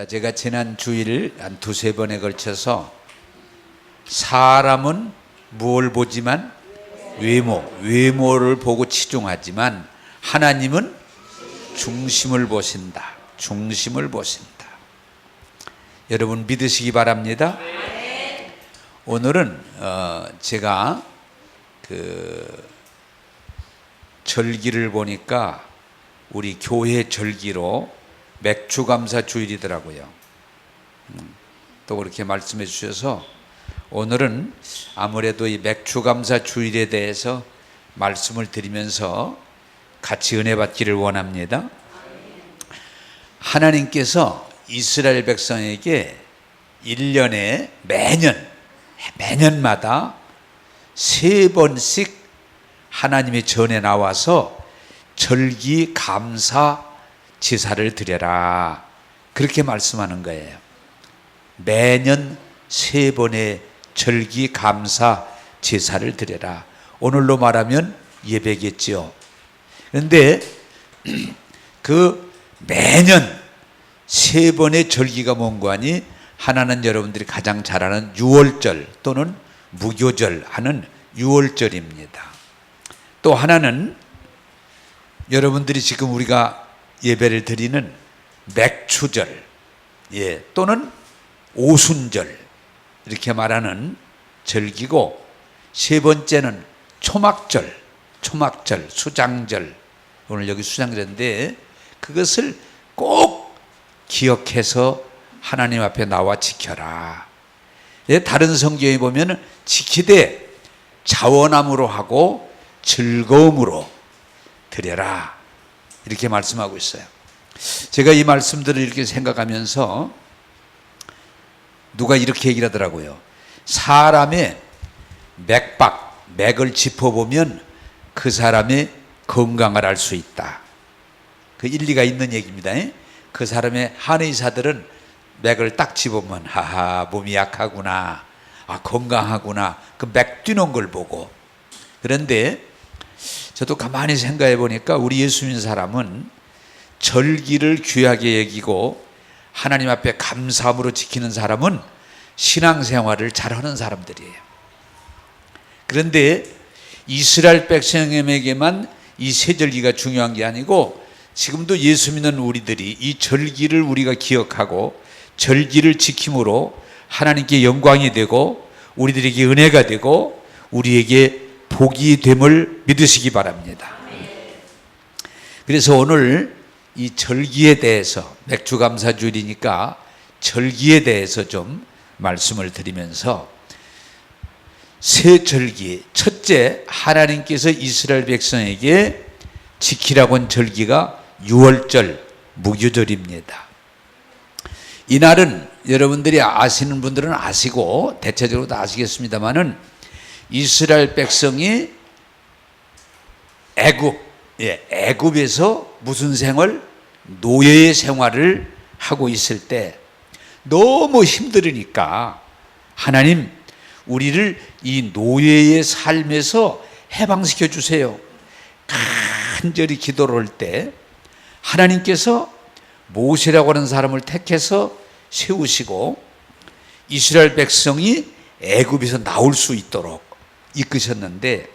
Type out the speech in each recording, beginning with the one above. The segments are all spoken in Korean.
자, 제가 지난 주일 한 두세 번에 걸쳐서 사람은 무엇을 보지만 외모를 보고 치중하지만 하나님은 중심을 보신다. 중심을 보신다. 여러분 믿으시기 바랍니다. 오늘은 제가 절기를 보니까 우리 교회 절기로 맥주감사 주일이더라고요. 또 그렇게 말씀해 주셔서 오늘은 아무래도 이 맥주감사 주일에 대해서 말씀을 드리면서 같이 은혜 받기를 원합니다. 하나님께서 이스라엘 백성에게 1년에 매년마다 3번씩 하나님의 전에 나와서 절기 감사 제사를 드려라, 그렇게 말씀하는 거예요. 매년 3번의 절기 감사 제사를 드려라. 오늘로 말하면 예배겠지요. 그런데 그 매년 3번의 절기가 뭔고 하니 하나는 여러분들이 가장 잘 아는 유월절 또는 무교절 하는 유월절입니다. 또 하나는 여러분들이 지금 우리가 예배를 드리는 맥추절, 또는 오순절 이렇게 말하는 절기고, 세 번째는 초막절, 수장절. 오늘 여기 수장절인데 그것을 꼭 기억해서 하나님 앞에 나와 지켜라. 다른 성경에 보면 지키되 자원함으로 하고 즐거움으로 드려라, 이렇게 말씀하고 있어요. 제가 이 말씀들을 이렇게 생각하면서 누가 이렇게 얘기를 하더라고요. 사람의 맥을 짚어보면 그 사람의 건강을 알 수 있다. 그 일리가 있는 얘기입니다. 그 사람의 한의사들은 맥을 딱 짚어보면 하하, 몸이 약하구나, 건강하구나, 그 맥 뛰는 걸 보고. 그런데 저도 가만히 생각해 보니까 우리 예수 믿는 사람은 절기를 귀하게 여기고 하나님 앞에 감사함으로 지키는 사람은 신앙생활을 잘하는 사람들이에요. 그런데 이스라엘 백성에게만 이 세 절기가 중요한 게 아니고 지금도 예수 믿는 우리들이 이 절기를 우리가 기억하고 절기를 지킴으로 하나님께 영광이 되고 우리들에게 은혜가 되고 우리에게 복이 됨을 믿으시기 바랍니다. 그래서 오늘 이 절기에 대해서, 맥주감사주일이니까 절기에 대해서 좀 말씀을 드리면서, 새 절기, 첫째, 하나님께서 이스라엘 백성에게 지키라고 한 절기가 유월절, 무교절입니다. 이날은 여러분들이 아시는 분들은 아시고 대체적으로 다 아시겠습니다만은 이스라엘 백성이 애굽에서 무슨 생활? 노예의 생활을 하고 있을 때 너무 힘들으니까 하나님, 우리를 이 노예의 삶에서 해방시켜 주세요. 간절히 기도를 할 때 하나님께서 모세라고 하는 사람을 택해서 세우시고 이스라엘 백성이 애굽에서 나올 수 있도록 이끄셨는데,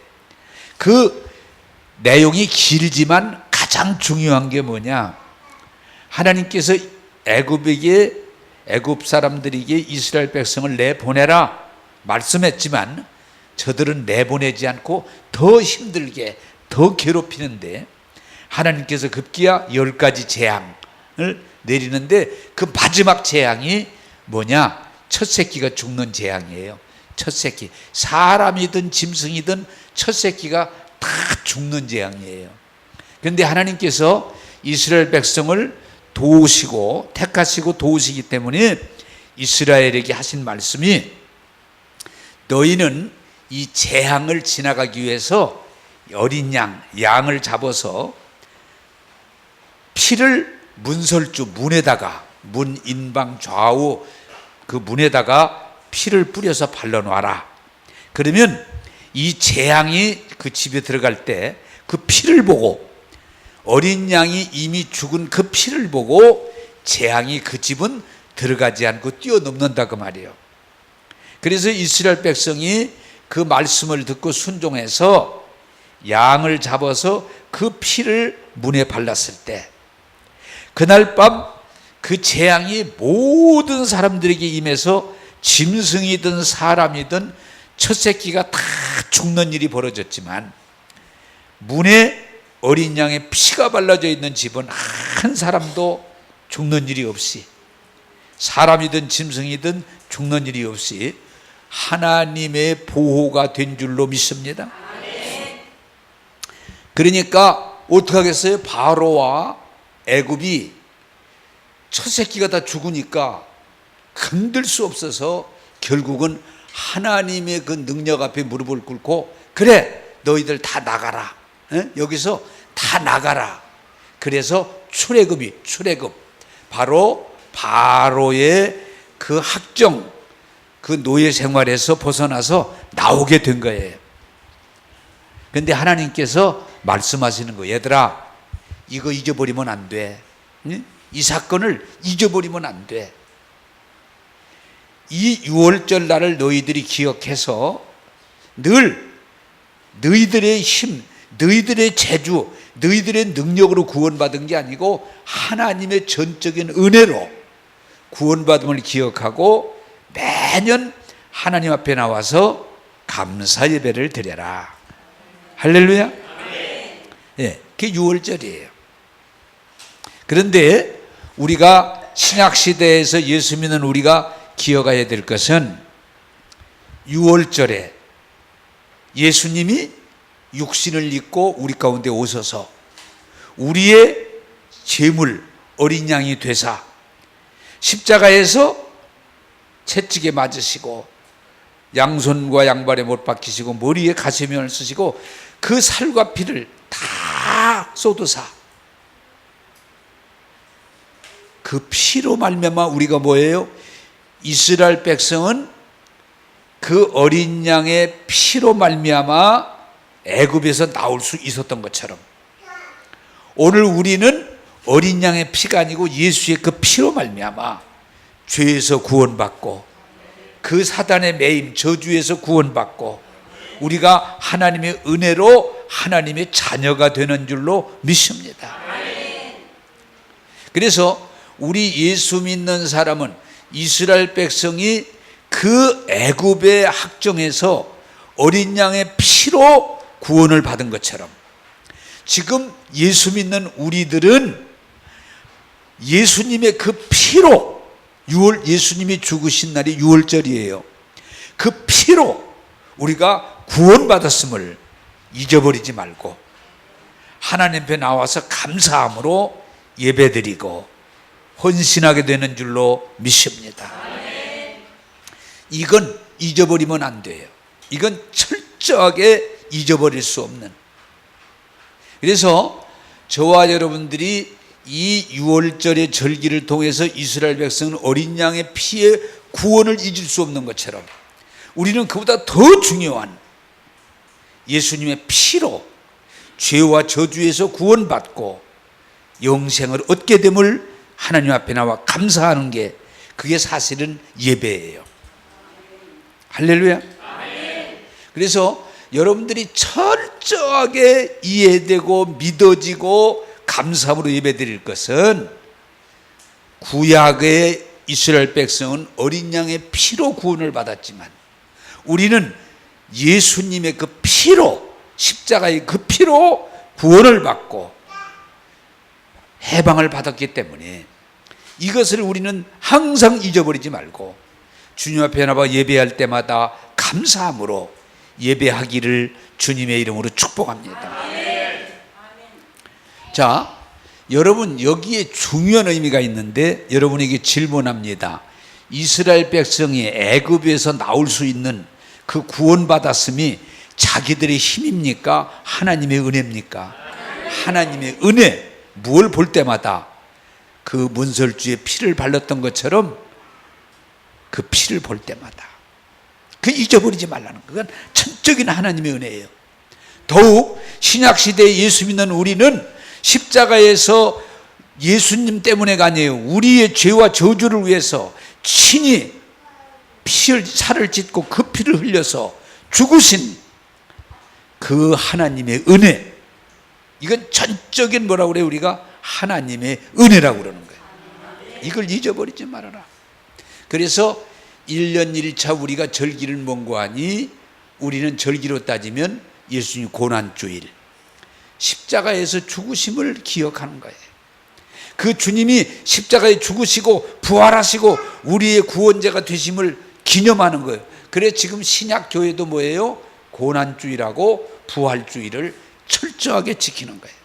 그 내용이 길지만 가장 중요한 게 뭐냐? 하나님께서 애굽 사람들에게 이스라엘 백성을 내보내라 말씀했지만 저들은 내보내지 않고 더 힘들게, 더 괴롭히는데 하나님께서 급기야 10가지 재앙을 내리는데 그 마지막 재앙이 뭐냐? 첫 새끼가 죽는 재앙이에요. 첫 새끼, 사람이든 짐승이든 첫 새끼가 다 죽는 재앙이에요. 그런데 하나님께서 이스라엘 백성을 도우시고 택하시고 도우시기 때문에 이스라엘에게 하신 말씀이, 너희는 이 재앙을 지나가기 위해서 어린 양을 잡아서 피를 문설주, 문 인방 좌우 그 문에다가 피를 뿌려서 발라놔라. 그러면 이 재앙이 그 집에 들어갈 때 그 피를 보고, 어린 양이 이미 죽은 그 피를 보고 재앙이 그 집은 들어가지 않고 뛰어넘는다 그 말이에요. 그래서 이스라엘 백성이 그 말씀을 듣고 순종해서 양을 잡아서 그 피를 문에 발랐을 때 그날 밤 그 재앙이 모든 사람들에게 임해서 짐승이든 사람이든 첫 새끼가 다 죽는 일이 벌어졌지만 문에 어린 양의 피가 발라져 있는 집은 한 사람도 죽는 일이 없이, 사람이든 짐승이든 죽는 일이 없이 하나님의 보호가 된 줄로 믿습니다. 그러니까 어떻게 하겠어요? 바로와 애굽이 첫 새끼가 다 죽으니까 건들 수 없어서 결국은 하나님의 그 능력 앞에 무릎을 꿇고, 그래 너희들 다 나가라, 여기서 다 나가라. 그래서 출애굽, 바로 바로의 그 학정, 그 노예 생활에서 벗어나서 나오게 된 거예요. 그런데 하나님께서 말씀하시는 거예요. 얘들아, 이거 잊어버리면 안 돼. 이 사건을 잊어버리면 안 돼. 이 유월절 날을 너희들이 기억해서 늘 너희들의 힘, 너희들의 재주, 너희들의 능력으로 구원받은 게 아니고 하나님의 전적인 은혜로 구원받음을 기억하고 매년 하나님 앞에 나와서 감사 예배를 드려라. 할렐루야. 예, 그게 유월절이에요. 그런데 우리가 신약시대에서 예수 믿는 우리가 기억해야 될 것은 유월절에 예수님이 육신을 입고 우리 가운데 오셔서 우리의 제물 어린 양이 되사 십자가에서 채찍에 맞으시고 양손과 양발에 못 박히시고 머리에 가시면을 쓰시고 그 살과 피를 다 쏟으사 그 피로 말미암아 우리가 뭐예요? 이스라엘 백성은 그 어린 양의 피로 말미암아 애굽에서 나올 수 있었던 것처럼 오늘 우리는 어린 양의 피가 아니고 예수의 그 피로 말미암아 죄에서 구원받고 그 사단의 매임 저주에서 구원받고 우리가 하나님의 은혜로 하나님의 자녀가 되는 줄로 믿습니다. 그래서 우리 예수 믿는 사람은 이스라엘 백성이 그 애굽의 학정에서 어린 양의 피로 구원을 받은 것처럼 지금 예수 믿는 우리들은 예수님의 그 피로 예수님이 죽으신 날이 유월절이에요. 그 피로 우리가 구원받았음을 잊어버리지 말고 하나님 앞에 나와서 감사함으로 예배드리고 헌신하게 되는 줄로 믿습니다. 이건 잊어버리면 안 돼요. 이건 철저하게 잊어버릴 수 없는. 그래서 저와 여러분들이 이 유월절의 절기를 통해서 이스라엘 백성은 어린 양의 피의 구원을 잊을 수 없는 것처럼 우리는 그보다 더 중요한 예수님의 피로 죄와 저주에서 구원받고 영생을 얻게 됨을 하나님 앞에 나와 감사하는 게 그게 사실은 예배예요. 할렐루야. 그래서 여러분들이 철저하게 이해되고 믿어지고 감사함으로 예배드릴 것은 구약의 이스라엘 백성은 어린 양의 피로 구원을 받았지만 우리는 예수님의 그 피로 십자가의 그 피로 구원을 받고 해방을 받았기 때문에 이것을 우리는 항상 잊어버리지 말고 주님 앞에 나와 예배할 때마다 감사함으로 예배하기를 주님의 이름으로 축복합니다. 자, 여러분 여기에 중요한 의미가 있는데 여러분에게 질문합니다. 이스라엘 백성이 애굽에서 나올 수 있는 그 구원받았음이 자기들의 힘입니까? 하나님의 은혜입니까? 하나님의 은혜. 무엇을 볼 때마다 그 문설주에 피를 발랐던 것처럼 그 피를 볼 때마다 그 잊어버리지 말라는 그건 천적인 하나님의 은혜예요. 더욱 신약시대에 예수 믿는 우리는 십자가에서 예수님 때문에가 아니에요. 우리의 죄와 저주를 위해서 친히 살을 찢고 그 피를 흘려서 죽으신 그 하나님의 은혜, 이건 전적인 뭐라고 그래요? 우리가 하나님의 은혜라고 그러는 거예요. 이걸 잊어버리지 말아라. 그래서 1년 1차 우리가 절기를 mon고하니 우리는 절기로 따지면 예수님 고난주일, 십자가에서 죽으심을 기억하는 거예요. 그 주님이 십자가에 죽으시고 부활하시고 우리의 구원자가 되심을 기념하는 거예요. 그래서 지금 신약교회도 뭐예요? 고난주일하고 부활주일을 철저하게 지키는 거예요.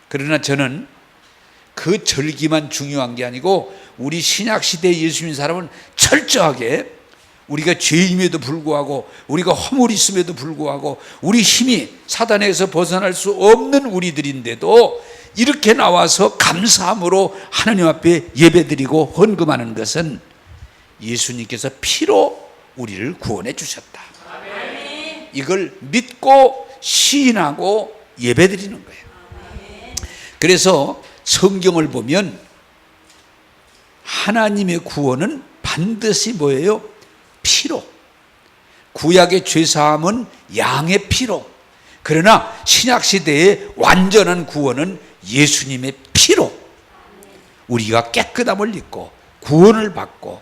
그러나 저는 그 절기만 중요한 게 아니고 우리 신약시대에 예수 믿는 사람은 철저하게 우리가 죄임에도 불구하고 우리가 허물이 있음에도 불구하고 우리 힘이 사단에서 벗어날 수 없는 우리들인데도 이렇게 나와서 감사함으로 하나님 앞에 예배드리고 헌금하는 것은 예수님께서 피로 우리를 구원해 주셨다. 이걸 믿고 시인하고 예배드리는 거예요. 그래서 성경을 보면 하나님의 구원은 반드시 뭐예요? 피로. 구약의 죄사함은 양의 피로. 그러나 신약시대의 완전한 구원은 예수님의 피로 우리가 깨끗함을 입고 구원을 받고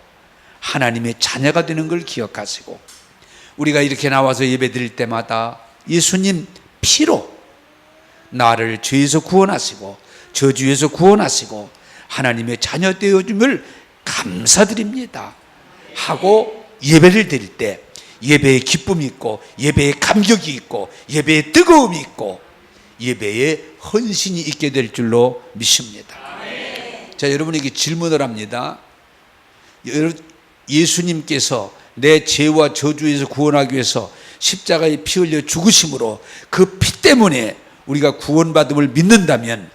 하나님의 자녀가 되는 걸 기억하시고, 우리가 이렇게 나와서 예배드릴 때마다 예수님 피로 나를 죄에서 구원하시고 저주에서 구원하시고 하나님의 자녀 되어줌을 감사드립니다 하고 예배를 드릴 때 예배에 기쁨이 있고 예배에 감격이 있고 예배에 뜨거움이 있고 예배에 헌신이 있게 될 줄로 믿습니다. 자, 여러분에게 질문을 합니다. 예수님께서 내 죄와 저주에서 구원하기 위해서 십자가에 피 흘려 죽으심으로 그 피 때문에 우리가 구원받음을 믿는다면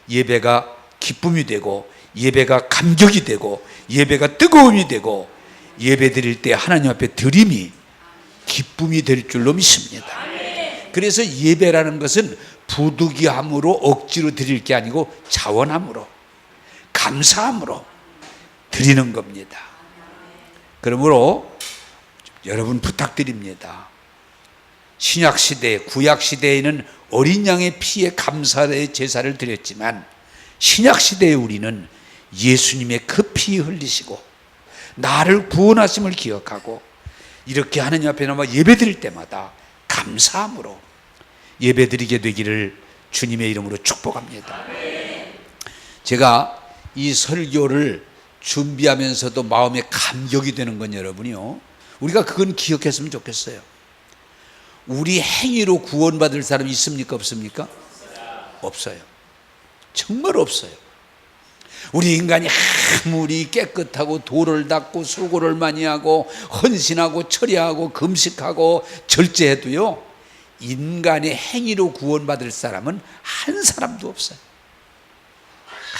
예배가 기쁨이 되고 예배가 감격이 되고 예배가 뜨거움이 되고 예배 드릴 때 하나님 앞에 드림이 기쁨이 될 줄로 믿습니다. 그래서 예배라는 것은 부득이함으로 억지로 드릴 게 아니고 자원함으로 감사함으로 드리는 겁니다. 그러므로 여러분 부탁드립니다. 신약시대, 구약시대에는 어린 양의 피에 감사의 제사를 드렸지만 신약시대에 우리는 예수님의 그 피 흘리시고 나를 구원하심을 기억하고 이렇게 하나님 앞에 나와 예배드릴 때마다 감사함으로 예배드리게 되기를 주님의 이름으로 축복합니다. 제가 이 설교를 준비하면서도 마음에 감격이 되는 건 여러분이요, 우리가 그건 기억했으면 좋겠어요. 우리 행위로 구원받을 사람이 있습니까? 없습니까? 없어요. 정말 없어요. 우리 인간이 아무리 깨끗하고 도를 닦고 수고를 많이 하고 헌신하고 처리하고 금식하고 절제해도요, 인간의 행위로 구원받을 사람은 한 사람도 없어요.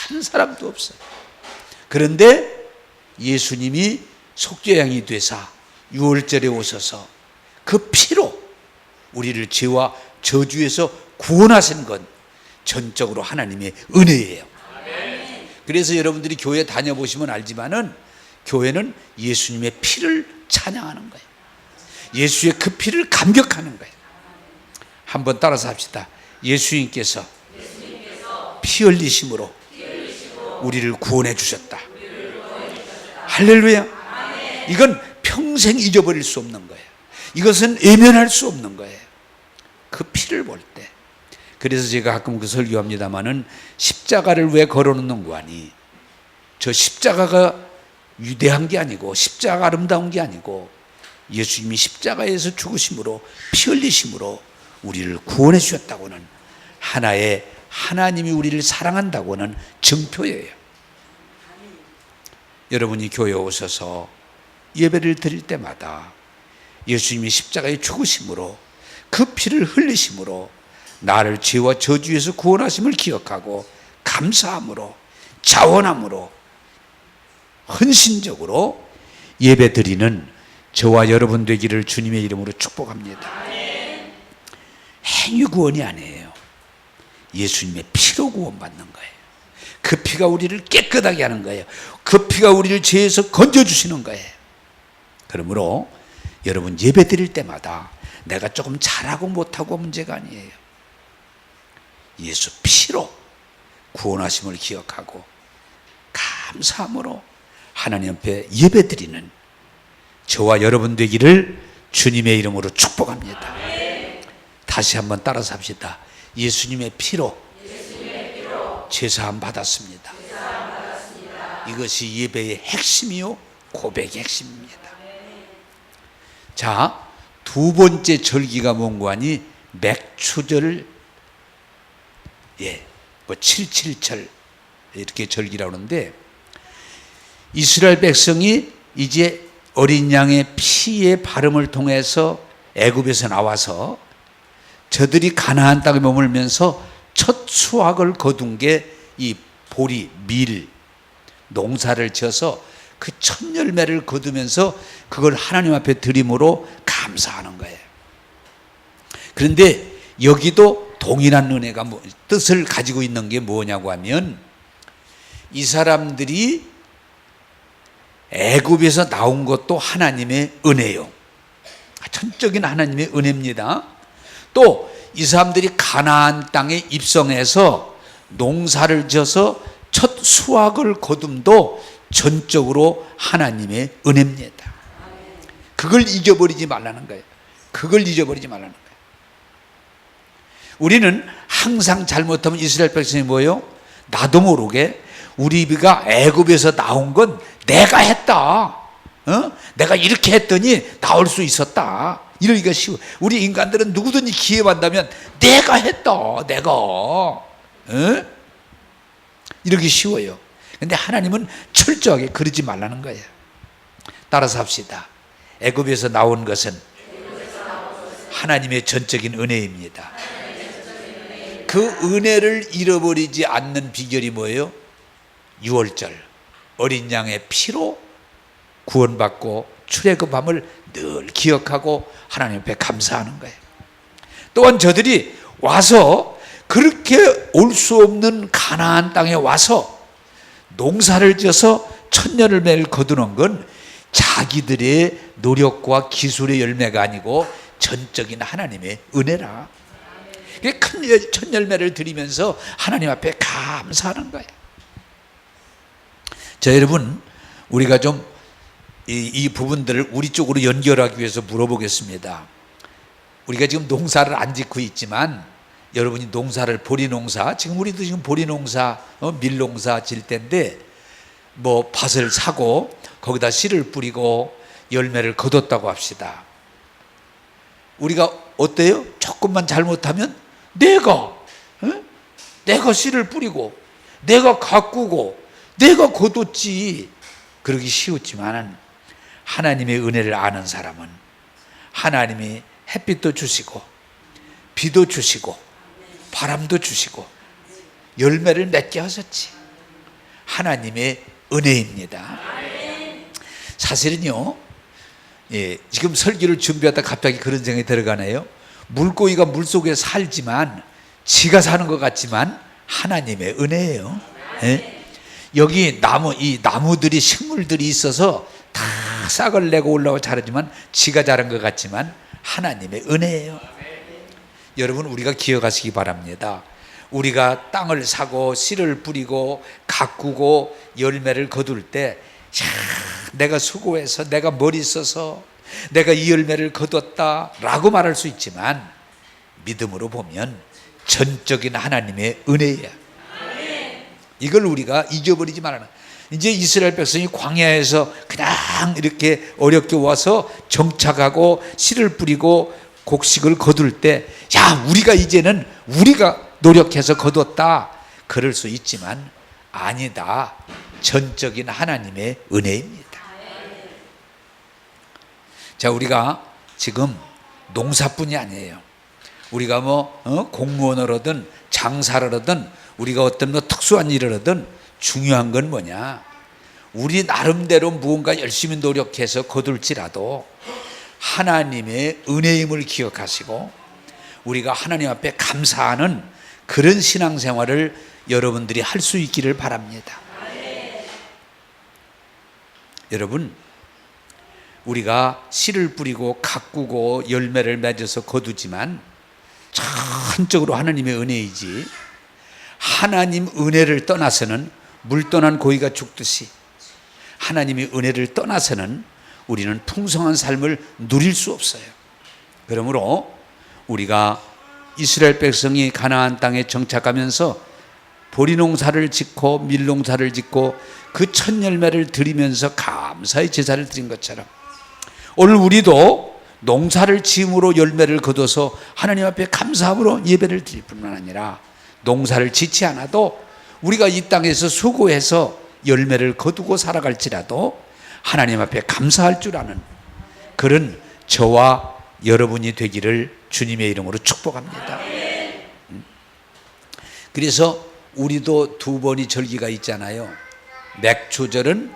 한 사람도 없어요. 그런데 예수님이 속죄양이 되사 유월절에 오셔서 그 피로 우리를 죄와 저주에서 구원하신 건 전적으로 하나님의 은혜예요. 그래서 여러분들이 교회 다녀보시면 알지만은 교회는 예수님의 피를 찬양하는 거예요. 예수의 그 피를 감격하는 거예요. 한번 따라서 합시다. 예수님께서 피 흘리심으로 우리를 구원해 주셨다. 할렐루야. 이건 평생 잊어버릴 수 없는 거예요. 이것은 외면할 수 없는 거예요. 그 피를 볼 때. 그래서 제가 가끔 그 설교합니다마는 십자가를 왜 걸어놓는 거 아니? 저 십자가가 위대한 게 아니고 십자가가 아름다운 게 아니고 예수님이 십자가에서 죽으심으로 피 흘리심으로 우리를 구원해 주셨다고는 하나의 하나님이 우리를 사랑한다고는 증표예요. 여러분이 교회에 오셔서 예배를 드릴 때마다 예수님이 십자가에 죽으심으로 그 피를 흘리심으로 나를 죄와 저주에서 구원하심을 기억하고 감사함으로 자원함으로 헌신적으로 예배 드리는 저와 여러분 되기를 주님의 이름으로 축복합니다. 행위 구원이 아니에요. 예수님의 피로 구원받는 거예요. 그 피가 우리를 깨끗하게 하는 거예요. 그 피가 우리를 죄에서 건져주시는 거예요. 그러므로 여러분 예배 드릴 때마다 내가 조금 잘하고 못하고 문제가 아니에요. 예수 피로 구원하심을 기억하고 감사함으로 하나님 앞에 예배 드리는 저와 여러분 되기를 주님의 이름으로 축복합니다. 다시 한번 따라서 합시다. 예수님의 피로 죄사함 받았습니다. 이것이 예배의 핵심이요 고백의 핵심입니다. 자, 두 번째 절기가 뭔고 하니 맥추절, 777 이렇게 절기라고 하는데, 이스라엘 백성이 이제 어린 양의 피의 발음을 통해서 애굽에서 나와서 저들이 가나안 땅에 머물면서 첫 수확을 거둔 게 이 보리, 밀, 농사를 지어서 그 첫 열매를 거두면서 그걸 하나님 앞에 드림으로 감사하는 거예요. 그런데 여기도 동일한 은혜가 뜻을 가지고 있는 게 뭐냐고 하면, 이 사람들이 애굽에서 나온 것도 하나님의 은혜요. 전적인 하나님의 은혜입니다. 또 이 사람들이 가나안 땅에 입성해서 농사를 지어서 첫 수확을 거둠도 전적으로 하나님의 은혜입니다. 그걸 잊어버리지 말라는 거예요. 그걸 잊어버리지 말라는 거예요. 우리는 항상 잘못하면 이스라엘 백성이 뭐예요? 나도 모르게 우리가 애굽에서 나온 건 내가 했다. 내가 이렇게 했더니 나올 수 있었다. 이러기가 쉬워. 우리 인간들은 누구든지 기회받다면 내가 했다. 내가. 이러기 쉬워요. 근데 하나님은 철저하게 그러지 말라는 거예요. 따라서 합시다. 애굽에서 나온 것은 하나님의 전적인 은혜입니다. 그 은혜를 잃어버리지 않는 비결이 뭐예요? 유월절 어린 양의 피로 구원받고 출애굽함을 늘 기억하고 하나님 앞에 감사하는 거예요. 또한 저들이 와서 그렇게 올 수 없는 가나안 땅에 와서 농사를 지어서 첫 열매를 거두는 건 자기들의 노력과 기술의 열매가 아니고 전적인 하나님의 은혜라. 큰 첫 열매를 드리면서 하나님 앞에 감사하는 거예요. 자, 여러분, 우리가 좀 이 부분들을 우리 쪽으로 연결하기 위해서 물어보겠습니다. 우리가 지금 농사를 안 짓고 있지만 여러분이 농사를, 보리 농사, 지금 우리도 지금 보리 농사, 밀 농사 질 때인데, 뭐 밭을 사고 거기다 씨를 뿌리고 열매를 거뒀다고 합시다. 우리가 어때요? 조금만 잘못하면 내가 씨를 뿌리고 내가 가꾸고 내가 거뒀지, 그러기 쉬웠지만 하나님의 은혜를 아는 사람은 하나님이 햇빛도 주시고 비도 주시고 바람도 주시고 열매를 맺게 하셨지. 하나님의 은혜입니다. 사실은요, 지금 설교를 준비하다 갑자기 그런 생각이 들어가네요. 물고기가 물속에 살지만 지가 사는 것 같지만 하나님의 은혜예요. 여기 이 나무들이, 식물들이 있어서 다 싹을 내고 올라오고 자라지만 지가 자란 것 같지만 하나님의 은혜예요. 여러분, 우리가 기억하시기 바랍니다. 우리가 땅을 사고 씨를 뿌리고 가꾸고 열매를 거둘 때, 내가 수고해서, 내가 머리 써서 내가 이 열매를 거뒀다 라고 말할 수 있지만, 믿음으로 보면 전적인 하나님의 은혜야. 이걸 우리가 잊어버리지 말아라. 이제 이스라엘 백성이 광야에서 그냥 이렇게 어렵게 와서 정착하고 씨를 뿌리고 곡식을 거둘 때, 우리가 이제는 우리가 노력해서 거뒀다 그럴 수 있지만 아니다. 전적인 하나님의 은혜입니다. 자, 우리가 지금 농사뿐이 아니에요. 우리가 공무원을 하든 장사를 하든 우리가 어떤 특수한 일을 하든 중요한 건 뭐냐? 우리 나름대로 무언가 열심히 노력해서 거둘지라도 하나님의 은혜임을 기억하시고 우리가 하나님 앞에 감사하는 그런 신앙생활을 여러분들이 할 수 있기를 바랍니다. 여러분, 우리가 씨를 뿌리고 가꾸고 열매를 맺어서 거두지만 전적으로 하나님의 은혜이지, 하나님 은혜를 떠나서는 물 떠난 고기가 죽듯이 하나님의 은혜를 떠나서는 우리는 풍성한 삶을 누릴 수 없어요. 그러므로 우리가 이스라엘 백성이 가나안 땅에 정착하면서 보리농사를 짓고 밀농사를 짓고 그 첫 열매를 드리면서 감사의 제사를 드린 것처럼 오늘 우리도 농사를 지음으로 열매를 거둬서 하나님 앞에 감사함으로 예배를 드릴 뿐만 아니라, 농사를 짓지 않아도 우리가 이 땅에서 수고해서 열매를 거두고 살아갈지라도 하나님 앞에 감사할 줄 아는 그런 저와 여러분이 되기를 주님의 이름으로 축복합니다. 그래서 우리도 두 번이 절기가 있잖아요. 맥추절은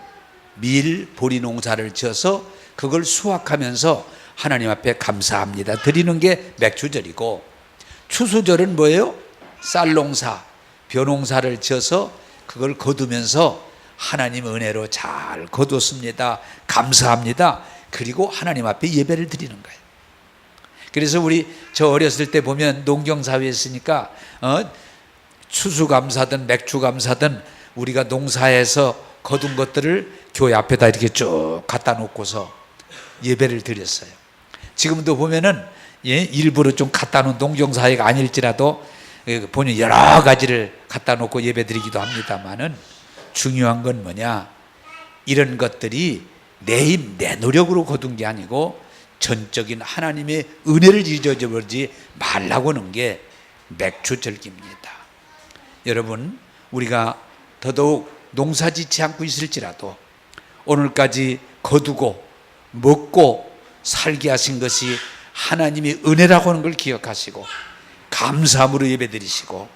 밀, 보리 농사를 지어서 그걸 수확하면서 하나님 앞에 감사합니다 드리는 게 맥추절이고, 추수절은 뭐예요? 쌀 농사, 벼 농사를 지어서 그걸 거두면서 하나님 은혜로 잘 거뒀습니다, 감사합니다, 그리고 하나님 앞에 예배를 드리는 거예요. 그래서 저 어렸을 때 보면 농경사회에 있으니까 추수감사든 맥추감사든 우리가 농사에서 거둔 것들을 교회 앞에다 이렇게 쭉 갖다 놓고서 예배를 드렸어요. 지금도 보면은 일부러 좀 갖다 놓은 농경사회가 아닐지라도 본인 여러 가지를 갖다 놓고 예배 드리기도 합니다만은, 중요한 건 뭐냐, 이런 것들이 내 힘, 내 노력으로 거둔 게 아니고 전적인 하나님의 은혜를 잊어버리지 말라고 하는 게 맥추절기입니다. 여러분, 우리가 더더욱 농사 짓지 않고 있을지라도 오늘까지 거두고 먹고 살게 하신 것이 하나님의 은혜라고 하는 걸 기억하시고 감사함으로 예배드리시고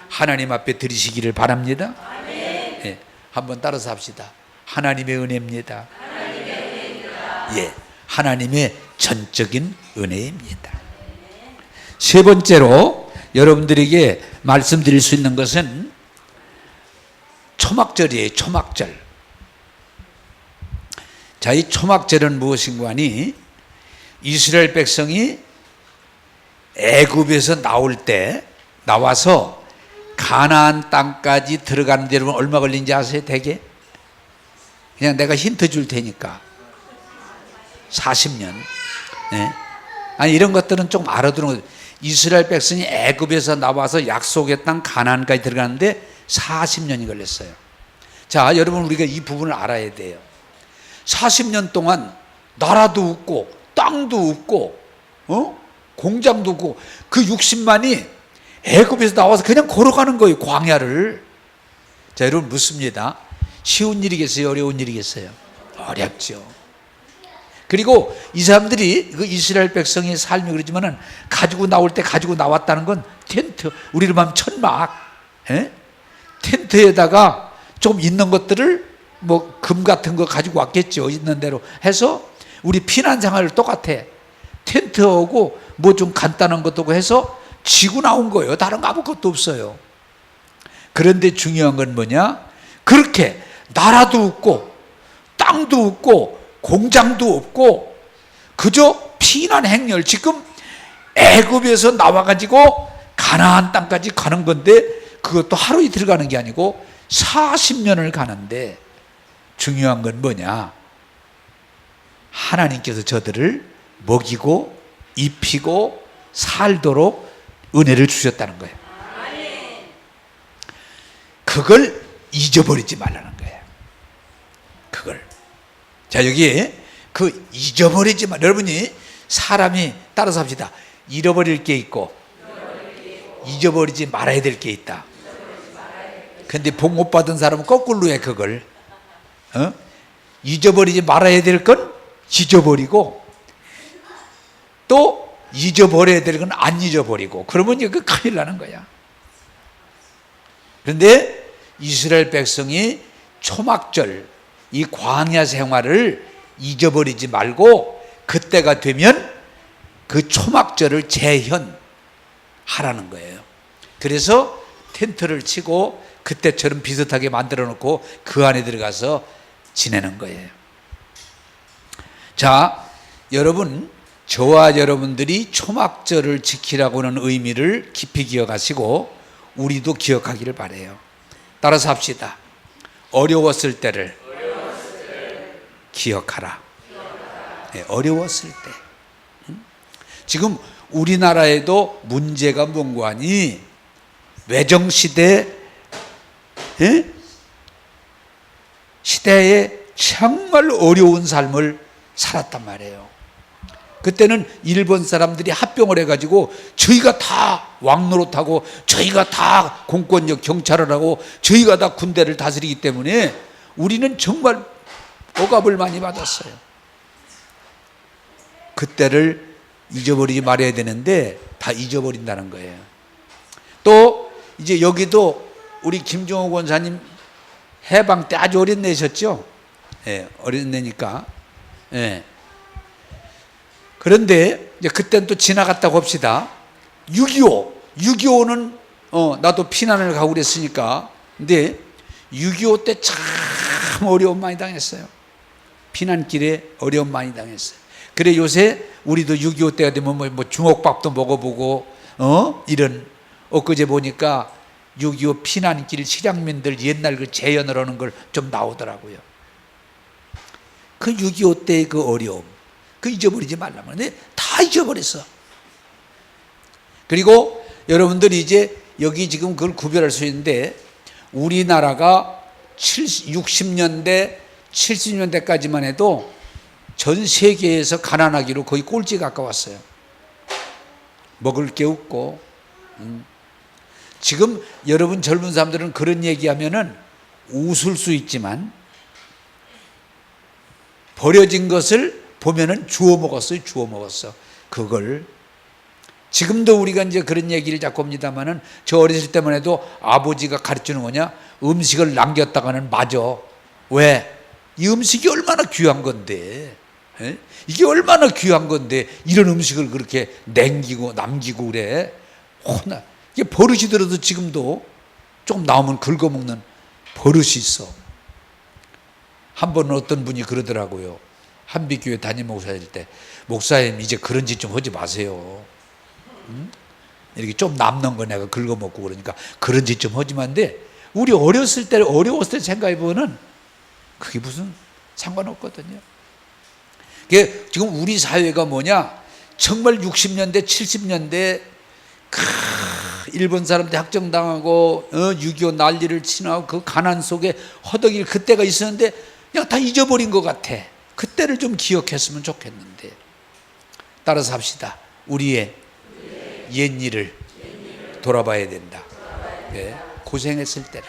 하나님 앞에 드리시기를 바랍니다. 예, 한번 따라서 합시다. 하나님의 은혜입니다. 예, 하나님의 전적인 은혜입니다. 세 번째로 여러분들에게 말씀드릴 수 있는 것은 초막절이에요. 초막절. 자, 이 초막절은 무엇인가 하니, 이스라엘 백성이 애굽에서 나와서 가나안 땅까지 들어가는데 여러분 얼마 걸린지 아세요? 대개? 그냥 내가 힌트 줄 테니까 40년. 네. 아니, 이런 것들은 좀 알아두는 거죠. 이스라엘 백성이 애굽에서 나와서 약속의 땅 가나안까지 들어가는데 40년이 걸렸어요. 자, 여러분, 우리가 이 부분을 알아야 돼요. 40년 동안 나라도 없고 땅도 없고 공장도 없고 그 60만이 애굽에서 나와서 그냥 걸어가는 거예요, 광야를. 자, 여러분, 묻습니다. 쉬운 일이겠어요? 어려운 일이겠어요? 어렵죠. 그리고 이 사람들이, 그 이스라엘 백성의 삶이 그러지만은 가지고 나올 때 가지고 나왔다는 건 텐트, 우리로 말하면 천막, 텐트에다가 좀 있는 것들을 뭐 금 같은 거 가지고 왔겠죠. 있는 대로 해서 우리 피난 생활을 똑같아. 텐트하고 뭐 좀 간단한 것도 해서 지고 나온 거예요. 다른 거 아무것도 없어요. 그런데 중요한 건 뭐냐? 그렇게 나라도 없고 땅도 없고 공장도 없고 그저 피난 행렬, 지금 애굽에서 나와가지고 가나안 땅까지 가는 건데 그것도 하루 이틀 가는 게 아니고 40년을 가는데, 중요한 건 뭐냐? 하나님께서 저들을 먹이고 입히고 살도록 은혜를 주셨다는 거예요. 그걸 잊어버리지 말라는 거예요. 그걸. 자, 여기에 그 잊어버리지 말, 여러분이 사람이 따라서 합시다. 잃어버릴 게 있고 잊어버리지 말아야 될 게 있다. 근데 복 못 받은 사람은 거꾸로 해. 그걸 잊어버리지 말아야 될 건 잊어버리고, 또 잊어버려야 될 건 안 잊어버리고, 그러면 이거 큰일 나는 거야. 그런데 이스라엘 백성이 초막절, 이 광야 생활을 잊어버리지 말고 그때가 되면 그 초막절을 재현하라는 거예요. 그래서 텐트를 치고 그때처럼 비슷하게 만들어 놓고 그 안에 들어가서 지내는 거예요. 자, 여러분, 저와 여러분들이 초막절을 지키라고 하는 의미를 깊이 기억하시고 우리도 기억하기를 바라요. 따라서 합시다. 어려웠을 때를 기억하라. 네, 어려웠을 때. 지금 우리나라에도 문제가 뭔고 하니 외정시대 시대에 정말 어려운 삶을 살았단 말이에요. 그때는 일본 사람들이 합병을 해가지고 저희가 다 왕노릇하고 저희가 다 공권력 경찰을 하고 저희가 다 군대를 다스리기 때문에 우리는 정말 억압을 많이 받았어요. 그때를 잊어버리지 말아야 되는데 다 잊어버린다는 거예요. 또 이제 여기도 우리 김종호 권사님 해방 때 아주 어린애셨죠? 예, 어린애니까. 예. 그런데 이제 그때는 또 지나갔다고 합시다. 6.25는 나도 피난을 가고 그랬으니까. 근데 6.25 때 참 어려움 많이 당했어요. 피난길에 어려움 많이 당했어요. 그래 요새 우리도 6.25 때가 되면 뭐 주먹밥도 먹어보고 이런 엊그제 보니까 6.25 피난길 실향민들 옛날 그 재연을 하는 걸 좀 나오더라고요. 그 6.25 때의 그 어려움 그 잊어버리지 말라면 근데 다 잊어버렸어. 그리고 여러분들이 이제 여기 지금 그걸 구별할 수 있는데 우리나라가 60년대 70년대까지만 해도 전 세계에서 가난하기로 거의 꼴찌 가까웠어요. 먹을 게 없고 지금 여러분 젊은 사람들은 그런 얘기하면은 웃을 수 있지만 버려진 것을 보면은 주워 먹었어요. 주워 먹었어. 그걸 지금도 우리가 이제 그런 얘기를 자꾸 합니다만은 저 어렸을 때만 해도 아버지가 가르치는 거냐 음식을 남겼다가는 맞아. 왜? 이 음식이 얼마나 귀한 건데 에? 이게 얼마나 귀한 건데 이런 음식을 그렇게 남기고 그래. 혼나. 이게 버릇이 들어도 지금도 조금 나오면 긁어먹는 버릇이 있어. 한 번은 어떤 분이 그러더라고요. 한빛교회 담임 목사일 때 목사님 이제 그런 짓 좀 하지 마세요. 이렇게 좀 남는 거 내가 긁어먹고 그러니까 그런 짓 좀 하지 마는데 우리 어렸을 때 생각해보면 그게 무슨 상관없거든요. 그게 지금 우리 사회가 뭐냐 정말 60년대 70년대 일본 사람들 학정당하고 6.25 난리를 치나고 그 가난 속에 허덕일 그때가 있었는데 그냥 다 잊어버린 것 같아. 그때를 좀 기억했으면 좋겠는데 따라서 합시다. 우리의 옛일을 돌아봐야 된다. 네, 고생했을 때를.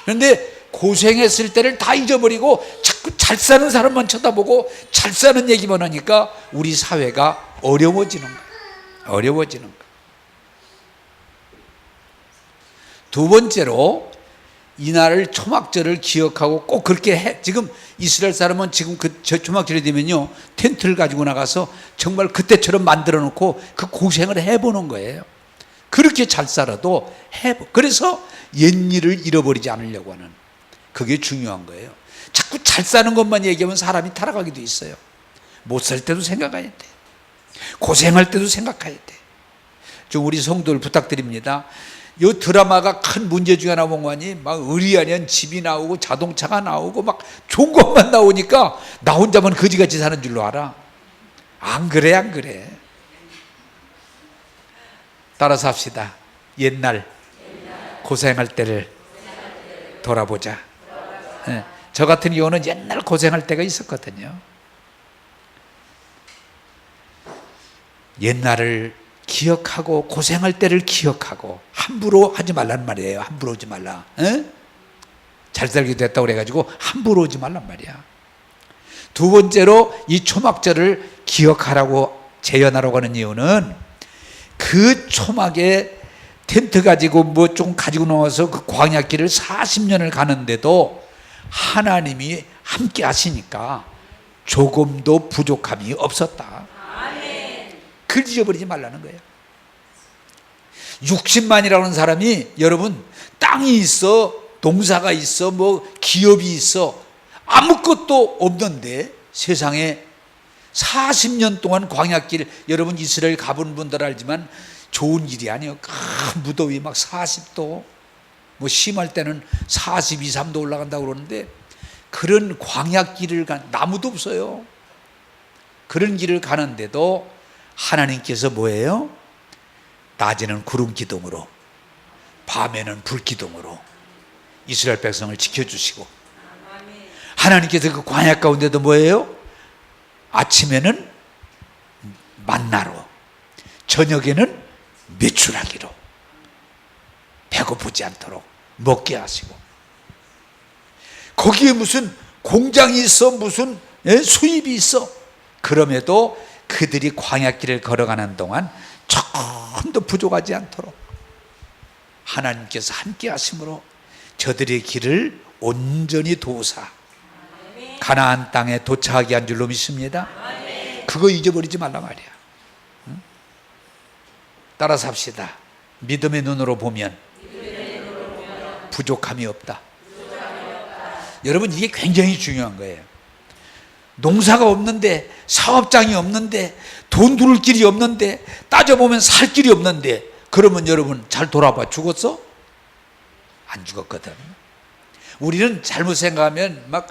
그런데 고생했을 때를 다 잊어버리고 자꾸 잘 사는 사람만 쳐다보고 잘 사는 얘기만 하니까 우리 사회가 어려워지는 거예요. 어려워지는 거예요. 두 번째로 이날을 초막절을 기억하고 꼭 그렇게 해. 지금 이스라엘 사람은 지금 그 초막절이 되면요 텐트를 가지고 나가서 정말 그때처럼 만들어 놓고 그 고생을 해보는 거예요. 그렇게 잘 살아도 그래서 옛일을 잃어버리지 않으려고 하는 그게 중요한 거예요. 자꾸 잘 사는 것만 얘기하면 사람이 타락하기도 있어요. 못 살 때도 생각해야 돼. 고생할 때도 생각해야 돼. 좀 우리 성도를 부탁드립니다. 이 드라마가 큰 문제 중에 하나 뭔가니 막 의리아니한 집이 나오고 자동차가 나오고 막 좋은 것만 나오니까 나 혼자만 거지같이 사는 줄로 알아. 안 그래 안 그래. 따라서 합시다. 옛날 고생할 때를 돌아보자. 네. 저 같은 경우는 옛날 고생할 때가 있었거든요. 옛날을 기억하고 고생할 때를 기억하고 함부로 하지 말란 말이에요. 함부로 오지 말라. 에? 잘 살게 됐다고 그래가지고 함부로 오지 말란 말이야. 두 번째로 이 초막절을 기억하라고 재현하라고 하는 이유는 그 초막에 텐트 가지고 뭐 좀 가지고 나와서 그 광야길을 40년을 가는데도 하나님이 함께 하시니까 조금도 부족함이 없었다. 그걸 잊어버리지 말라는 거예요. 60만이라는 사람이 여러분 땅이 있어, 농사가 있어, 뭐 기업이 있어, 아무것도 없는데 세상에 40년 동안 광야길, 여러분 이스라엘 가본 분들 알지만 좋은 일이 아니에요. 큰 무더위 막 40도, 뭐 심할 때는 42, 3도 올라간다고 그러는데 그런 광야길을 나무도 없어요. 그런 길을 가는데도 하나님께서 뭐예요? 낮에는 구름 기둥으로, 밤에는 불 기둥으로 이스라엘 백성을 지켜주시고, 하나님께서 그 광야 가운데도 뭐예요? 아침에는 만나로, 저녁에는 메추라기로 배고프지 않도록 먹게 하시고, 거기에 무슨 공장이 있어, 무슨 수입이 있어, 그럼에도 그들이 광야길을 걸어가는 동안 조금도 부족하지 않도록 하나님께서 함께 하심으로 저들의 길을 온전히 도우사 가나안 땅에 도착하게 한 줄로 믿습니다. 그거 잊어버리지 말라 말이야. 따라서 합시다. 믿음의 눈으로 보면 부족함이 없다. 여러분, 이게 굉장히 중요한 거예요. 농사가 없는데, 사업장이 없는데, 돈 둘 길이 없는데, 따져보면 살 길이 없는데, 그러면 여러분 잘 돌아봐. 죽었어? 안 죽었거든. 우리는 잘못 생각하면 막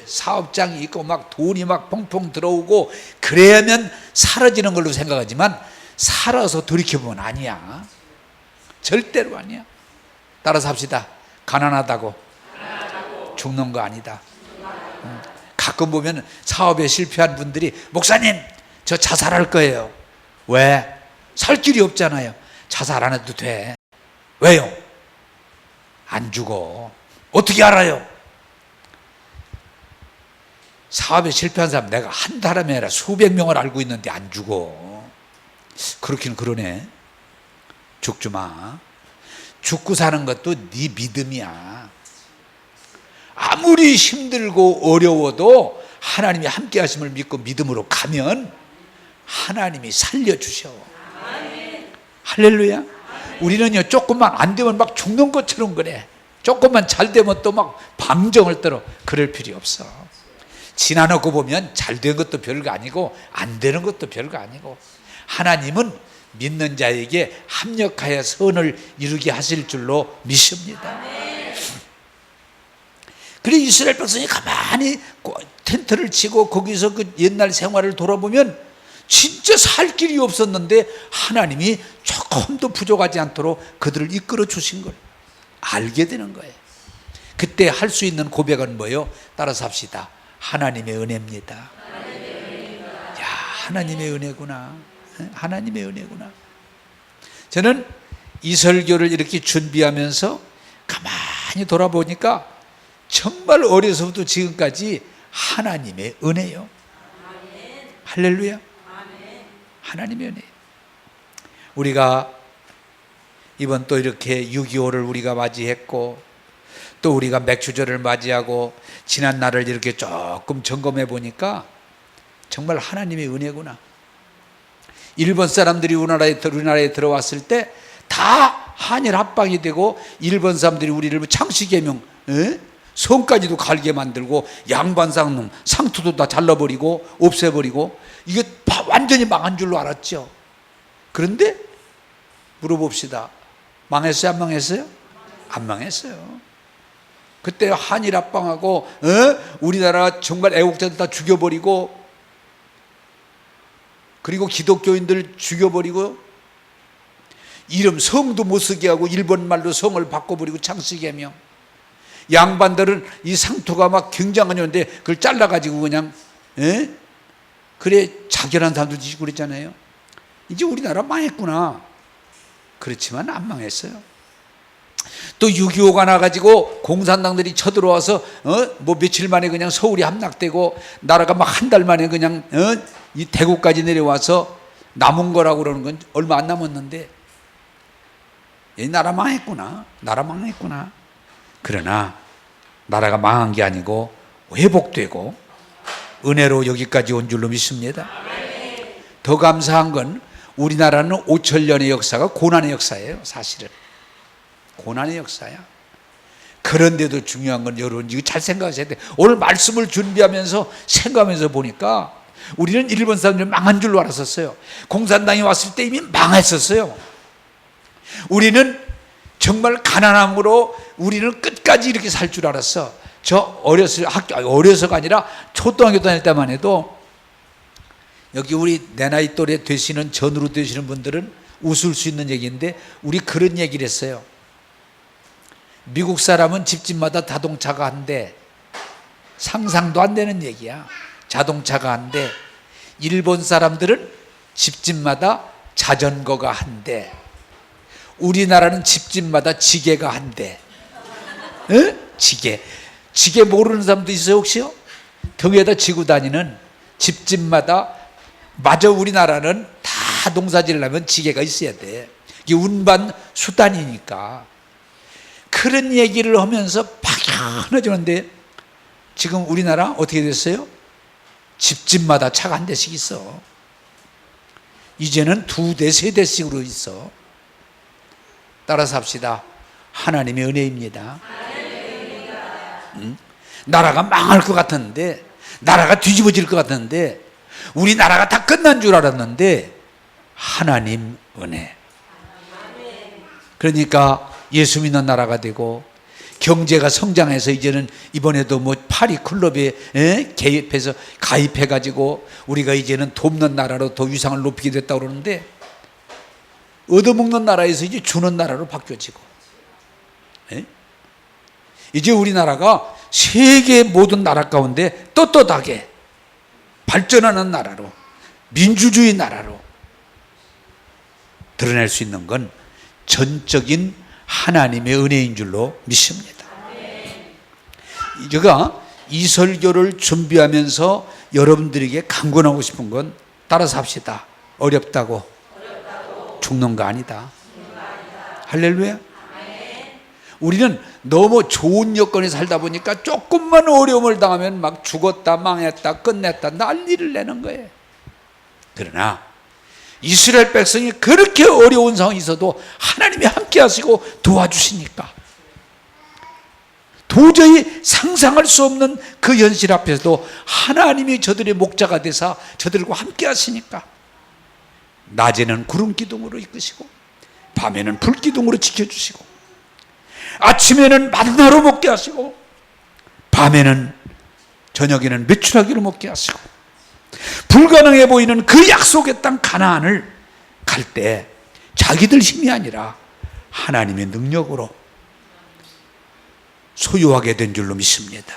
사업장이 있고 막 돈이 막 펑펑 들어오고 그래야면 사라지는 걸로 생각하지만, 살아서 돌이켜보면 아니야. 절대로 아니야. 따라서 합시다. 가난하다고 죽는 거 아니다. 가끔 보면 사업에 실패한 분들이, 목사님 저 자살할 거예요. 왜? 살 길이 없잖아요. 자살 안 해도 돼. 왜요? 안 죽어. 어떻게 알아요? 사업에 실패한 사람 내가 한 사람이 아니라 수백 명을 알고 있는데 안 죽어. 그렇긴 그러네. 죽지 마. 죽고 사는 것도 네 믿음이야. 아무리 힘들고 어려워도 하나님이 함께 하심을 믿고 믿음으로 가면 하나님이 살려주셔. 할렐루야. 우리는요, 조금만 안 되면 막 죽는 것처럼 그래. 조금만 잘 되면 또 막 방정을 떨어. 그럴 필요 없어. 지나놓고 보면 잘 된 것도 별거 아니고 안 되는 것도 별거 아니고, 하나님은 믿는 자에게 합력하여 선을 이루게 하실 줄로 믿습니다. 그래, 이스라엘 백성이 가만히 텐트를 치고 거기서 그 옛날 생활을 돌아보면 진짜 살 길이 없었는데 하나님이 조금도 부족하지 않도록 그들을 이끌어 주신 걸 알게 되는 거예요. 그때 할 수 있는 고백은 뭐예요? 따라서 합시다. 하나님의 은혜입니다. 야, 하나님의 은혜구나. 하나님의 은혜구나. 저는 이 설교를 이렇게 준비하면서 가만히 돌아보니까 정말 어려서부터 지금까지 하나님의 은혜요. 할렐루야. 하나님의 은혜. 우리가 이번 또 이렇게 6.25를 우리가 맞이했고, 또 우리가 맥주절을 맞이하고 지난 날을 이렇게 조금 점검해 보니까 정말 하나님의 은혜구나. 일본 사람들이 우리나라에 들어왔을 때 다 한일 합방이 되고, 일본 사람들이 우리를 창씨개명, 성까지도 갈게 만들고, 양반상 상투도 다 잘라버리고 없애버리고, 이게 완전히 망한 줄로 알았죠. 그런데 물어봅시다. 망했어요? 안 망했어요? 안 망했어요. 그때 한일 합방하고 우리나라 정말 애국자들 다 죽여버리고, 그리고 기독교인들 죽여버리고, 이름 성도 못 쓰게 하고 일본 말로 성을 바꿔버리고 창씨개명. 양반들은 이 상투가 막 굉장하냐는데 그걸 잘라가지고 그냥 그래 자결한 사람도 지고 그랬잖아요. 이제 우리나라 망했구나. 그렇지만 안 망했어요. 또 6.25가 나가지고 공산당들이 쳐들어와서 뭐 며칠 만에 그냥 서울이 함락되고, 나라가 막 한 달 만에 그냥 이 대구까지 내려와서 남은 거라고 그러는 건 얼마 안 남았는데, 이 나라 망했구나. 나라 망했구나. 그러나 나라가 망한 게 아니고 회복되고 은혜로 여기까지 온 줄로 믿습니다. 더 감사한 건 우리나라는 5천년의 역사가 고난의 역사예요. 사실은 고난의 역사야. 그런데도 중요한 건 여러분 이거 잘 생각하셔야 돼. 오늘 말씀을 준비하면서 생각하면서 보니까 우리는 일본 사람들이 망한 줄로 알았었어요. 공산당이 왔을 때 이미 망했었어요. 우리는 정말 가난함으로 우리는 끝까지 이렇게 살 줄 알았어. 저 어려서가 아니라 초등학교 다닐 때만 해도 여기 우리 내 나이 또래 되시는 전으로 되시는 분들은 웃을 수 있는 얘기인데 우리 그런 얘기를 했어요. 미국 사람은 집집마다 자동차가 한대. 상상도 안 되는 얘기야. 자동차가 한대. 일본 사람들은 집집마다 자전거가 한대. 우리나라는 집집마다 지게가 한대. 에? 지게 모르는 사람도 있어요 혹시요? 등에다 지고 다니는 집집마다. 마저 우리나라는 다 농사지를 하면 지게가 있어야 돼. 이게 운반 수단이니까. 그런 얘기를 하면서 막연해지는데 지금 우리나라 어떻게 됐어요? 집집마다 차가 한 대씩 있어. 이제는 2대, 3대씩으로 있어. 따라서 합시다. 하나님의 은혜입니다. 나라가 망할 것 같았는데, 나라가 뒤집어질 것 같았는데, 우리나라가 다 끝난 줄 알았는데 하나님 은혜. 그러니까 예수 믿는 나라가 되고 경제가 성장해서 이제는 이번에도 뭐 파리 클럽에 개입해서 가입해가지고 우리가 이제는 돕는 나라로 더 위상을 높이게 됐다고 그러는데 얻어먹는 나라에서 이제 주는 나라로 바뀌어지고 이제 우리나라가 세계 모든 나라 가운데 떳떳하게 발전하는 나라로 민주주의 나라로 드러낼 수 있는 건 전적인 하나님의 은혜인 줄로 믿습니다. 제가 이 설교를 준비하면서 여러분들에게 강권하고 싶은 건 따라서 합시다. 어렵다고 죽는 거 아니다. 할렐루야. 우리는 너무 좋은 여건에 살다 보니까 조금만 어려움을 당하면 막 죽었다 망했다 끝냈다 난리를 내는 거예요. 그러나 이스라엘 백성이 그렇게 어려운 상황이 있어도 하나님이 함께 하시고 도와주시니까 도저히 상상할 수 없는 그 현실 앞에서도 하나님이 저들의 목자가 되사 저들과 함께 하시니까 낮에는 구름 기둥으로 이끄시고 밤에는 불 기둥으로 지켜주시고 아침에는 만나로 먹게 하시고 밤에는 저녁에는 메추라기로 먹게 하시고 불가능해 보이는 그 약속의 땅 가나안을 갈 때 자기들 힘이 아니라 하나님의 능력으로 소유하게 된 줄로 믿습니다.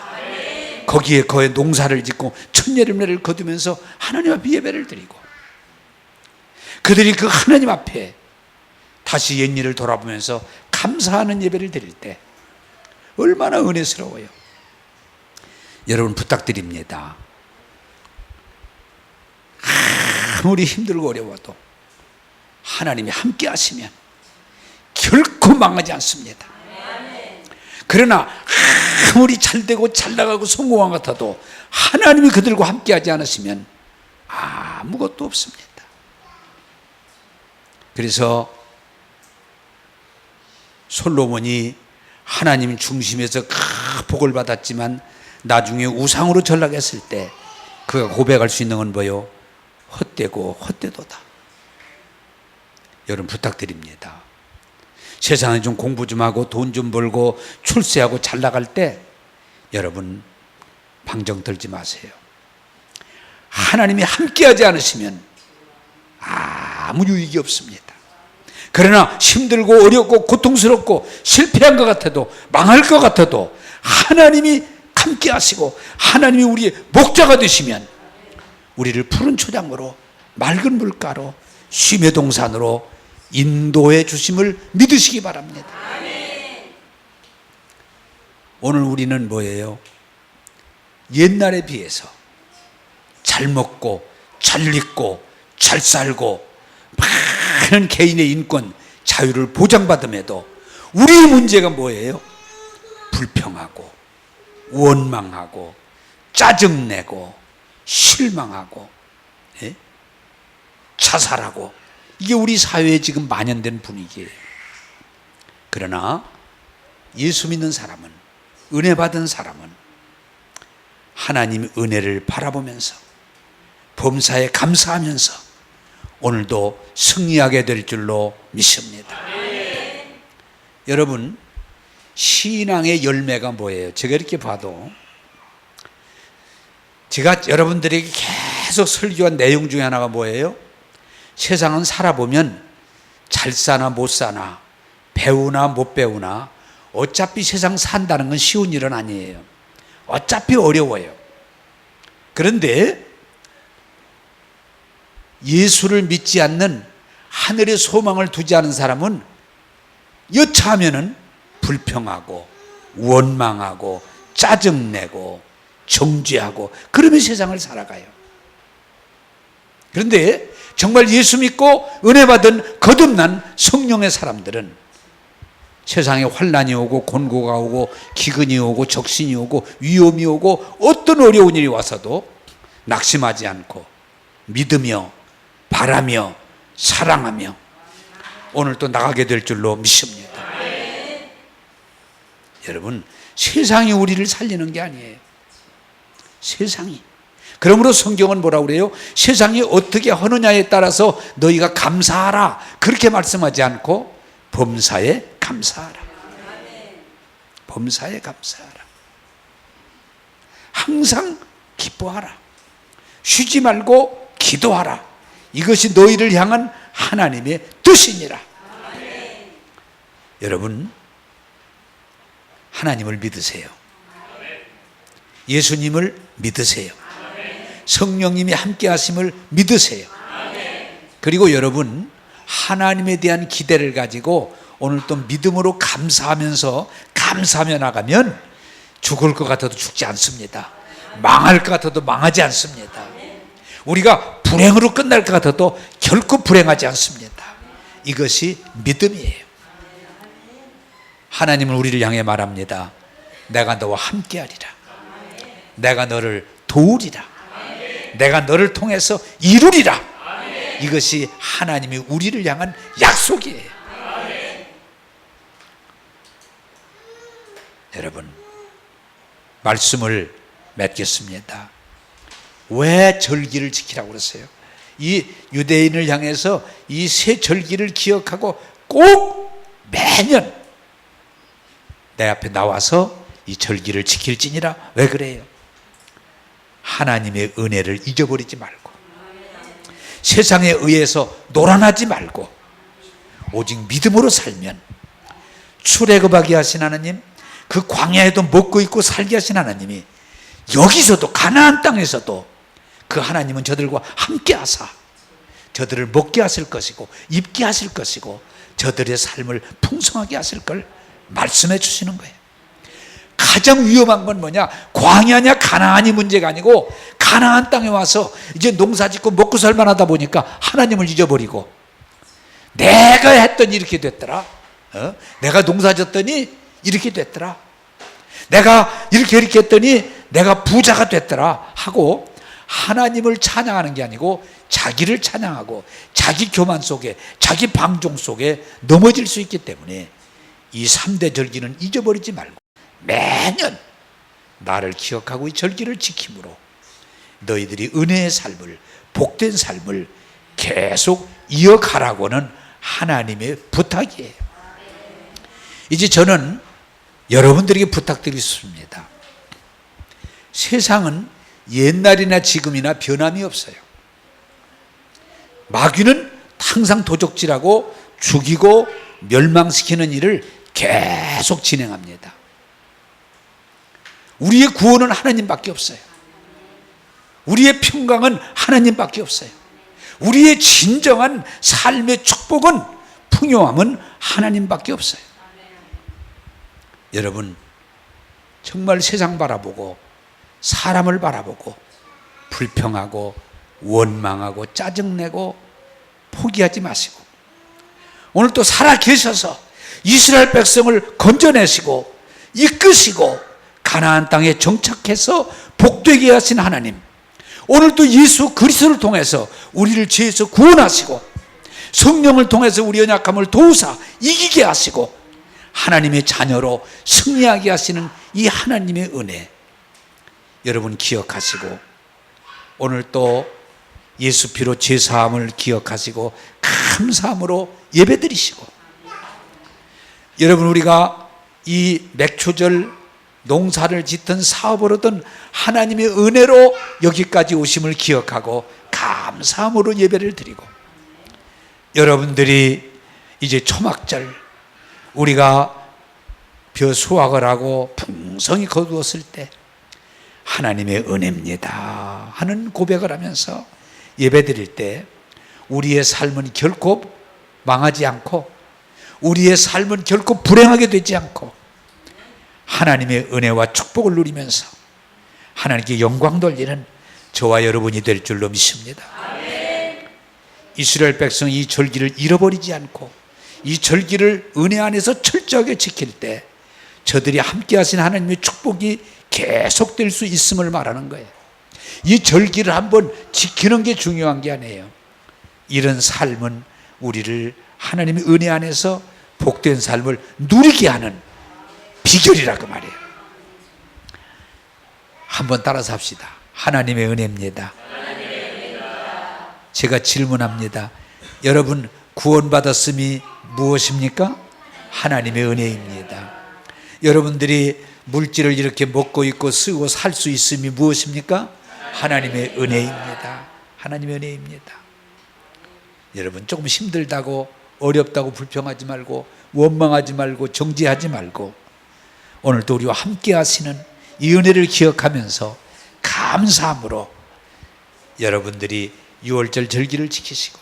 거기에 거의 농사를 짓고 천여름내를 거두면서 하나님 앞에 예배를 드리고 그들이 그 하나님 앞에 다시 옛일을 돌아보면서 감사하는 예배를 드릴 때 얼마나 은혜스러워요. 여러분 부탁드립니다. 아무리 힘들고 어려워도 하나님이 함께 하시면 결코 망하지 않습니다. 그러나 아무리 잘되고 잘나가고 성공한 것 같아도 하나님이 그들과 함께 하지 않으시면 아무것도 없습니다. 그래서 솔로몬이 하나님 중심에서 복을 받았지만 나중에 우상으로 전락했을 때 그가 고백할 수 있는 건 뭐요? 헛되고 헛되도다. 여러분 부탁드립니다. 세상에 좀 공부 좀 하고 돈 좀 벌고 출세하고 잘 나갈 때 여러분 방정 들지 마세요. 하나님이 함께하지 않으시면 아무 유익이 없습니다. 그러나 힘들고 어렵고 고통스럽고 실패한 것 같아도 망할 것 같아도 하나님이 함께 하시고 하나님이 우리의 목자가 되시면 우리를 푸른 초장으로 맑은 물가로 쉼의 동산으로 인도해 주심을 믿으시기 바랍니다. 오늘 우리는 뭐예요? 옛날에 비해서 잘 먹고 잘 입고 잘 살고 많은 개인의 인권 자유를 보장받음에도 우리의 문제가 뭐예요? 불평하고 원망하고 짜증내고 실망하고 자살하고 이게 우리 사회에 지금 만연된 분위기예요. 그러나 예수 믿는 사람은, 은혜 받은 사람은 하나님의 은혜를 바라보면서 범사에 감사하면서 오늘도 승리하게 될 줄로 믿습니다. 여러분, 신앙의 열매가 뭐예요? 제가 이렇게 봐도, 제가 여러분들에게 계속 설교한 내용 중에 하나가 뭐예요? 세상은 살아보면 잘 사나 못 사나, 배우나 못 배우나, 어차피 세상 산다는 건 쉬운 일은 아니에요. 어차피 어려워요. 그런데 예수를 믿지 않는, 하늘에 소망을 두지 않은 사람은 여차하면은 불평하고 원망하고 짜증내고 정죄하고 그러면 세상을 살아가요. 그런데 정말 예수 믿고 은혜 받은 거듭난 성령의 사람들은 세상에 환난이 오고 곤고가 오고 기근이 오고 적신이 오고 위험이 오고 어떤 어려운 일이 와서도 낙심하지 않고 믿으며 바라며 사랑하며 오늘 또 나가게 될 줄로 믿습니다. 여러분, 세상이 우리를 살리는 게 아니에요. 세상이. 그러므로 성경은 뭐라고 그래요? 세상이 어떻게 하느냐에 따라서 너희가 감사하라, 그렇게 말씀하지 않고 범사에 감사하라. 범사에 감사하라. 항상 기뻐하라. 쉬지 말고 기도하라. 이것이 너희를 향한 하나님의 뜻이니라. 여러분, 하나님을 믿으세요. 예수님을 믿으세요. 성령님이 함께 하심을 믿으세요. 그리고 여러분, 하나님에 대한 기대를 가지고 오늘 또 믿음으로 감사하면서 감사하며 나가면 죽을 것 같아도 죽지 않습니다. 망할 것 같아도 망하지 않습니다. 우리가 불행으로 끝날 것 같아도 결코 불행하지 않습니다. 이것이 믿음이에요. 하나님은 우리를 향해 말합니다. 내가 너와 함께하리라. 내가 너를 도우리라. 내가 너를 통해서 이루리라. 이것이 하나님이 우리를 향한 약속이에요. 여러분, 말씀을 맺겠습니다. 왜 절기를 지키라고 그랬어요? 이 유대인을 향해서 이 세 절기를 기억하고 꼭 매년 내 앞에 나와서 이 절기를 지킬지니라. 왜 그래요? 하나님의 은혜를 잊어버리지 말고, 세상에 의해서 노란하지 말고, 오직 믿음으로 살면 출애굽하게 하신 하나님, 그 광야에도 먹고 있고 살게 하신 하나님이 여기서도 가나안 땅에서도 그 하나님은 저들과 함께 하사 저들을 먹게 하실 것이고 입게 하실 것이고 저들의 삶을 풍성하게 하실 걸 말씀해 주시는 거예요. 가장 위험한 건 뭐냐? 광야냐 가나안이 문제가 아니고 가나안 땅에 와서 이제 농사 짓고 먹고 살만하다 보니까 하나님을 잊어버리고, 내가 했더니 이렇게 됐더라, 내가 농사 졌더니 이렇게 됐더라, 내가 이렇게 했더니 내가 부자가 됐더라 하고 하나님을 찬양하는 게 아니고 자기를 찬양하고 자기 교만 속에 자기 방종 속에 넘어질 수 있기 때문에 이 3대 절기는 잊어버리지 말고 매년 나를 기억하고 이 절기를 지킴으로 너희들이 은혜의 삶을, 복된 삶을 계속 이어가라고는 하나님의 부탁이에요. 이제 저는 여러분들에게 부탁드리겠습니다. 세상은 옛날이나 지금이나 변함이 없어요. 마귀는 항상 도적질하고 죽이고 멸망시키는 일을 계속 진행합니다. 우리의 구원은 하나님밖에 없어요. 우리의 평강은 하나님밖에 없어요. 우리의 진정한 삶의 축복은, 풍요함은 하나님밖에 없어요. 여러분, 정말 세상 바라보고 사람을 바라보고 불평하고 원망하고 짜증내고 포기하지 마시고, 오늘 또 살아 계셔서 이스라엘 백성을 건져내시고 이끄시고 가나안 땅에 정착해서 복되게 하신 하나님, 오늘 또 예수 그리스도를 통해서 우리를 죄에서 구원하시고 성령을 통해서 우리 연약함을 도우사 이기게 하시고 하나님의 자녀로 승리하게 하시는 이 하나님의 은혜, 여러분 기억하시고 오늘 또 예수 피로 죄사함을 기억하시고 감사함으로 예배드리시고, 여러분 우리가 이 맥초절 농사를 짓던 사업을 얻은 하나님의 은혜로 여기까지 오심을 기억하고 감사함으로 예배를 드리고, 여러분들이 이제 초막절 우리가 벼 수확을 하고 풍성히 거두었을 때 하나님의 은혜입니다 하는 고백을 하면서 예배드릴 때 우리의 삶은 결코 망하지 않고 우리의 삶은 결코 불행하게 되지 않고 하나님의 은혜와 축복을 누리면서 하나님께 영광 돌리는 저와 여러분이 될 줄로 믿습니다. 이스라엘 백성이 이 절기를 잃어버리지 않고 이 절기를 은혜 안에서 철저하게 지킬 때 저들이 함께 하신 하나님의 축복이 계속될 수 있음을 말하는 거예요. 이 절기를 한번 지키는 게 중요한 게 아니에요. 이런 삶은 우리를 하나님의 은혜 안에서 복된 삶을 누리게 하는 비결이라고 말이에요. 한번 따라서 합시다. 하나님의 은혜입니다. 제가 질문합니다. 여러분 구원받았음이 무엇입니까? 하나님의 은혜입니다. 여러분들이 물질을 이렇게 먹고 있고 쓰고 살 수 있음이 무엇입니까? 하나님의 은혜입니다. 하나님의 은혜입니다. 여러분 조금 힘들다고 어렵다고 불평하지 말고 원망하지 말고 정죄하지 말고 오늘도 우리와 함께 하시는 이 은혜를 기억하면서 감사함으로 여러분들이 6월절 절기를 지키시고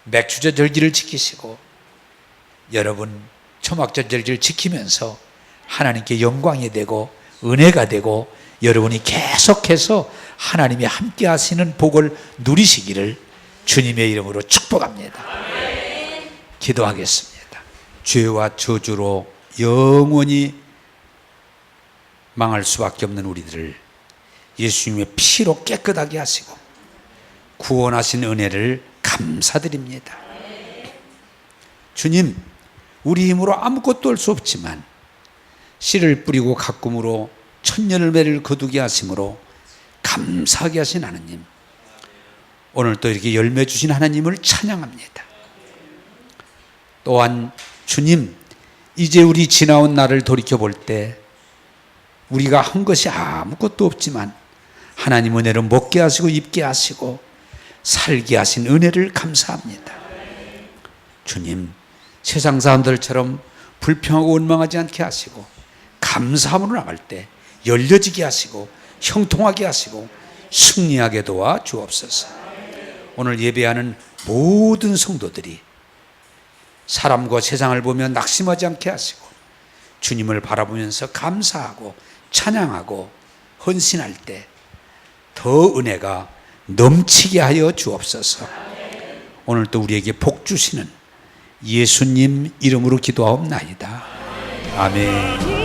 맥추절 절기를 지키시고 여러분 초막절 절기를 지키면서 하나님께 영광이 되고 은혜가 되고 여러분이 계속해서 하나님이 함께 하시는 복을 누리시기를 주님의 이름으로 축복합니다. 기도하겠습니다. 죄와 저주로 영원히 망할 수밖에 없는 우리들을 예수님의 피로 깨끗하게 하시고 구원하신 은혜를 감사드립니다. 주님, 우리 힘으로 아무것도 할 수 없지만 씨를 뿌리고 가꿈으로 천열매를 거두게 하심으로 감사하게 하신 하나님, 오늘 또 이렇게 열매 주신 하나님을 찬양합니다. 또한 주님, 이제 우리 지나온 날을 돌이켜볼 때 우리가 한 것이 아무것도 없지만 하나님 은혜를 먹게 하시고 입게 하시고 살게 하신 은혜를 감사합니다. 주님, 세상 사람들처럼 불평하고 원망하지 않게 하시고 감사함으로 나갈 때 열려지게 하시고 형통하게 하시고 승리하게 도와 주옵소서. 오늘 예배하는 모든 성도들이 사람과 세상을 보며 낙심하지 않게 하시고 주님을 바라보면서 감사하고 찬양하고 헌신할 때 더 은혜가 넘치게 하여 주옵소서. 오늘 또 우리에게 복 주시는 예수님 이름으로 기도하옵나이다. 아멘.